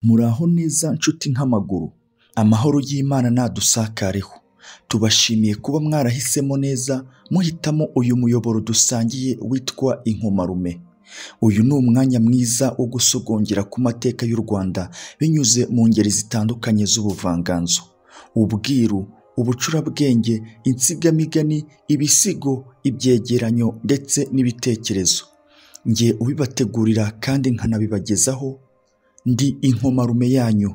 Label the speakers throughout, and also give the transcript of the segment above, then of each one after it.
Speaker 1: Muraho neza nshuti nk'amaguru, amahoro y'Imana nadusakareho. Tubashimiye kuba mwarahisemo neza muhitamo uyu muyoboro dusangiye witwa Inkomarume. Uyu ni umwanya mwiza wo gusogongera ku mateka y'u Rwanda binyuze mu ngeri zitandukanye z'ubuvanganzo, ubwiru, ubucurabwenge, insigamigani, ibisigo, ibyegeranyo ndetse n'ibitekerezo. Njye ubibategurira kandi nkanabibagezaho ndi Inkomarume yanyu.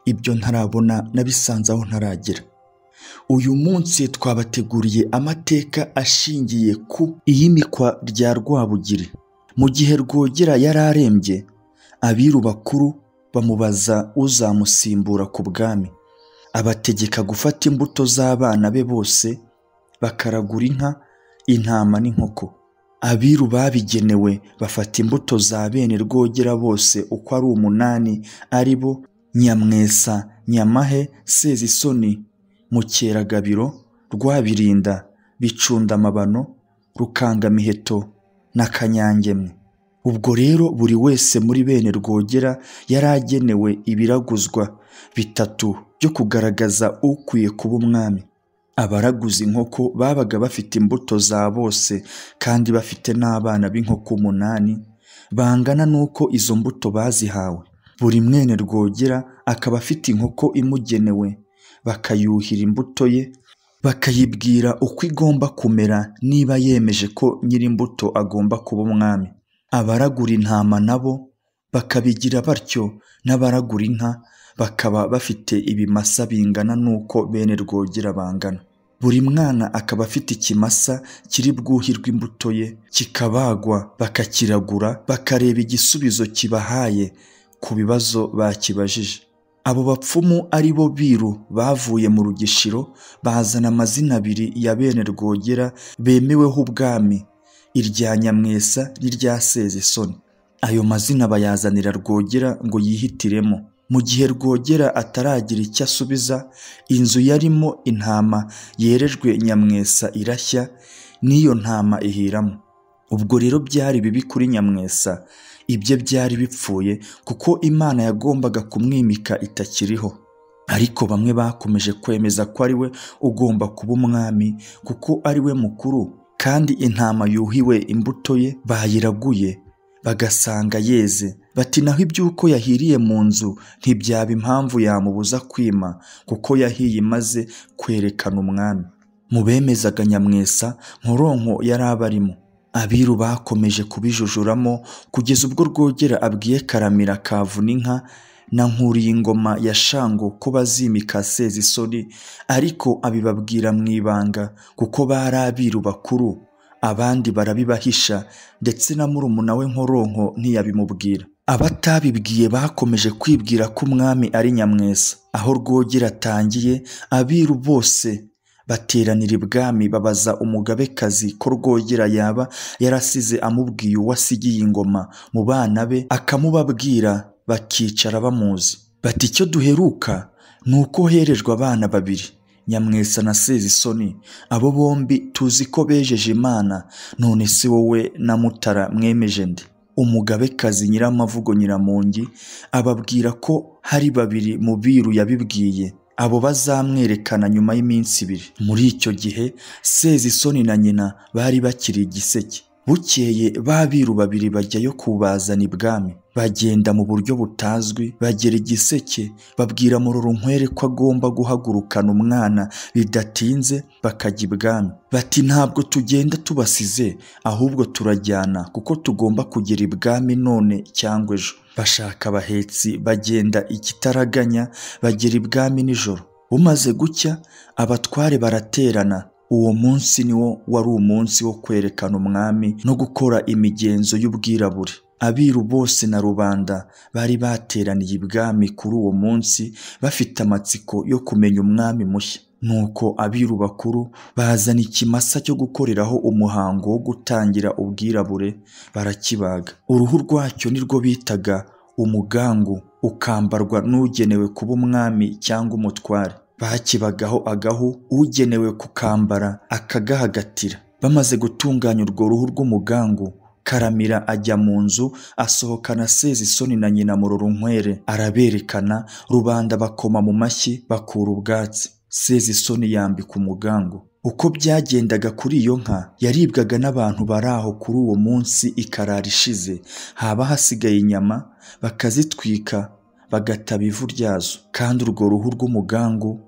Speaker 1: Ibyo ntarabona nabisanze aho ntaragera. Uyu munsi twabateguriye amateka ashingiye ku iyimikwa rya Rwabugiri. Mu gihe Rwogera yari arembye, abiru bakuru bamubaza uzamusimbura ku bwami. Abategeka gufata imbuto z'abana be bose bakaragura inka, intama n'inkoko. Abiru babigenewe bafata imbuto za bene Rwogera bose uko ari 8, ari bo Nyamwesa, Nyamahe, Sezisoni, Mukeragabiro, Rwabirinda, Bicundamabano, Rukangamiheto na Kanyangemwe. Ubwo rero buri wese muri bene Rwogera yari agenewe ibiraguzwa 3 byo kugaragaza ukwiye kuba umwami. Abaraguza inkoko babaga bafite imbuto za bose kandi bafite n'abana b'inkoko 8 bangana n'uko izo mbuto bazihawe. Buri mwene Rwogera akaba afite inkoko imugenewe, bakayuhira imbuto ye, bakayibwira uko igomba kumera niba yemeje ko nyiri imbuto agomba kuba umwami. Abaragura intama nabo bakabigira batyo, n'abaragura inka bakaba bafite ibimasa bingana n'uko bene Rwogera bangana. Buri mwana akaba afite ikimasa kiri bwuhirwe imbuto ye, kikabagwa, bakakiragura, bakareba igisubizo kibahaye ku bibazo bakibajije. Abo bapfumu ari bo biru bavuye mu Rugishiro bazana amazina 2 ya bene Rwogera bemeweho ubwami, irya Nyamwesa n'irya Sezisoni. Ayo mazina bayazanira Rwogera ngo yihitiremo. Mu gihe Rwogera ataragira icyo asubiza, inzu yarimo intama yerejwe Nyamwesa irashya, n'iyo ntama ihiramo. Ubwo rero byari bibi kuri Nyamwesa, ibye byari bipfuye kuko Imana yagombaga kumwimika itakiriho. Ariko bamwe bakomeje kwemeza ko ari we ugomba kuba umwami kuko ari we mukuru, kandi intama yuhiwe imbuto ye bayiraguye bagasanga yeze. Bati naho iby'uko yahiriye mu nzu ntibyaba impamvu yamubuza kwima kuko yahiye imaze kwerekana umwami. Mu bemezaga Nyamwesa, Nkoronko yari abarimo. Abiru bakomeje kubijujuramo kugeza ubwo Rwogera abwiye Karamira Kavuninka na Nkuriyingoma ya Shango ko bazimika Sezisoni, ariko abibabwira mu ibanga kuko bari abiru bakuru, abandi barabibahisha, ndetse na murumuna we Nkoronko ntiyabimubwira. Abatabibwiye bakomeje kwibwira ko umwami ari Nyamwesa. Aho Rwogera atangiye, abiru bose bateranira ibwami babaza umugabekazi ko Rwogera yaba yarasize amubwiye uwasigiye ingoma mu bana be, akamubabwira bakicara bamuzi. Bati icyo duheruka ni uko herejwe abana 2, Nyamwesa na Sezisoni. Abo bombi tuzi ko bejeje Imana, none se wowe na Mutara mwemeje nde? Umugabekazi Nyiramavugo Nyiramongi ababwira ko hari 2 mu biru yabibwiye, abo bazamwerekana nyuma y'iminsi 2. Muri icyo gihe Sezisoni na nyina bari bakiri igiseke. Bukeye babiru 2 bajyayo kubazana ibwami. Bagenda mu buryo butazwi, bagera igiseke, babwira Murorunkwere ko agomba guhagurukana umwana bidatinze bakajya ibwami. Bati ntabwo tugenda tubasize, ahubwo turajyana kuko tugomba kugera ibwami none cyangwa ejo. Bashaka abahetsi bagenda ikitaraganya, bagera ibwami nijoro. Bumaze gucya, abatware baraterana. Uwo munsi niwo wari umunsi wo kwerekana umwami no gukora imigenzo y'ubwirabure. Abiru bose na rubanda bari bateraniye ibwami kuri uwo munsi bafite amatsiko yo kumenya umwami mushya. Nuko abiru bakuru bazana ikimasa cyo gukoreraho umuhango wo gutangira ubwirabure, barakibaga. Uruhu rwacyo nirwo bitaga umugangu, ukambarwa n'ugenewe kuba umwami cyangwa umutware. Bakibagaho agahu, ugenewe kukambara akagahagatira. Bamaze gutunganya urwo ruhu rw'umugangu Karamira ajya mu nzu asohokana Sezisoni na nyina Murorunkwere, araberekana, rubanda bakoma mu mashyi bakura ubwatsi. Sezisoni yambika umugangu. Uko byagendaga kuri iyo nka yaribwaga n'abantu bari aho kuri uwo munsi ikarara ishize, haba hasigaye inyama bakazitwika bagataba ivu ryazo, kandi urwo ruhu rw'umugangu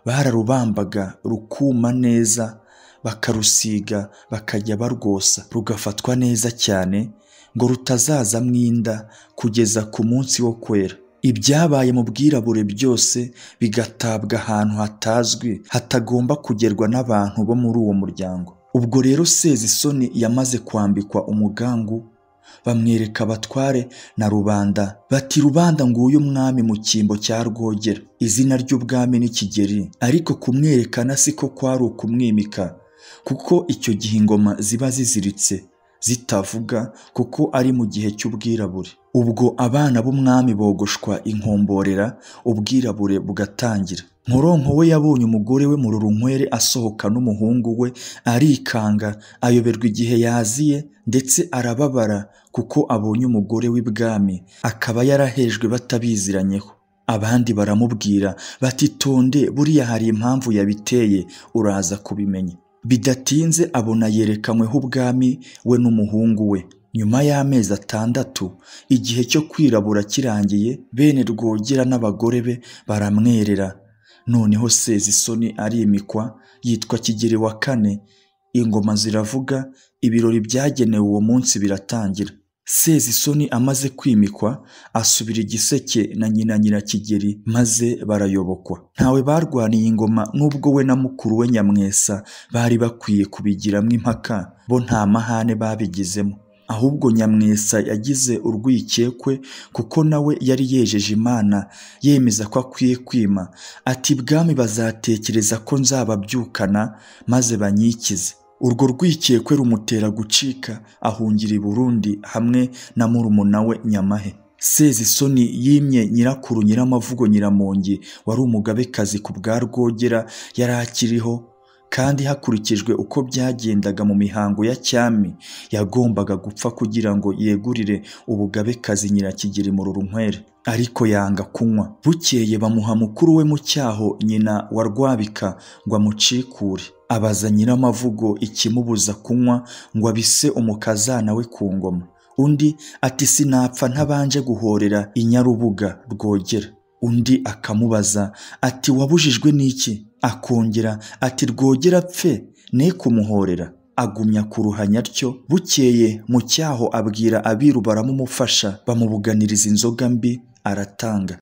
Speaker 1: bararubambaga rukuma neza, bakarusiga bakajya barwosa rugafatwa neza cyane ngo rutazazamo inda kugeza ku munsi wo kwera. Ibyabaye mu bwirabure byose bigatabwa ahantu hatazwi hatagomba kugerwa n'abantu bo muri uwo muryango. Ubwo rero Sezisoni yamaze kwambikwa umugangu, bamwereka abatware na rubanda, bati rubanda nguyu umwami mu cyimbo cya Rwogera. Izina ry'ubwami ni Kigeli, ariko kumwerekana siko kwari ukumwimika, kuko icyo gihe ingoma ziba ziziritse zitavuga, kuko ari mu gihe cy'ubwirabure. Ubwo abana b'umwami bogoshwa inkomborera, ubwirabure bugatangira. Nkoronko we yabonye umugore we Murorunkwere asohoka n'umuhungu we, arikanga ayoberwa igihe yaziye, ndetse arababara kuko abonye umugore w'ibwami akaba yarahejwe batabiziranyeho. Abandi baramubwira bati tonde, buriya hari impamvu yabiteye, uraza kubimenya. Bidatinze abona yerekanyweho ubwami we n'umuhungu we. Nyuma y'amezi 6, igihe cyo kwirabura kirangiye, bene Rwogera n'abagore be baramwerera. Noneho Sezisoni arimikwa, yitwa Kigeli wa 4. Ingoma ziravuga, ibirori byagenewe uwo munsi biratangira. Sezisoni amaze kwimikwa asubira igiseke na nyina Nyirakigeli, maze barayobokwa. Ntawe barwaniye ingoma, nubwo we na mukuru we Nyamwesa bari bakwiye kubigiramo impaka, bo nta mahane babigizemo. Ahubwo Nyamwesa yagize urwikekwe, kuko nawe yari yejeje Imana yemeza ko akwiye kwima, ati bwami bazatekereza ko nzababyukana maze banyikize. Urwo rwikekwe rumutera gucika, ahungira i Burundi hamwe na murumuna we Nyamahe. Sezisoni yimye nyirakuru Nyiramavugo Nyiramongi, wari umugabekazi ku bwa Rwogera, yari akiriho, kandi hakurikijwe uko byagendaga mu mihango ya cyami yagombaga gupfa kugira ngo yegurire ubugabekazi Nyirakigeli Murorunkwere, ariko yanga kunywa. Bukeye bamuha mukuru we mu cyaho, nyina wa Rwabika, ngo amucikure. Abaza Nyiramavugo ikimubuza kunywa ngo abise umukazana we ku ngoma. Undi ati sinapfa ntabanje guhorera i Nyarubuga Rwogera. Undi akamubaza ati wabujijwe n'iki? Akongera ati Rwogera apfe ne kumuhorera. Agumya kuruhanya atyo. Bukeye mu cyaho abwira abiru baramumufasha, bamubuganiriza inzoga mbi aratanga.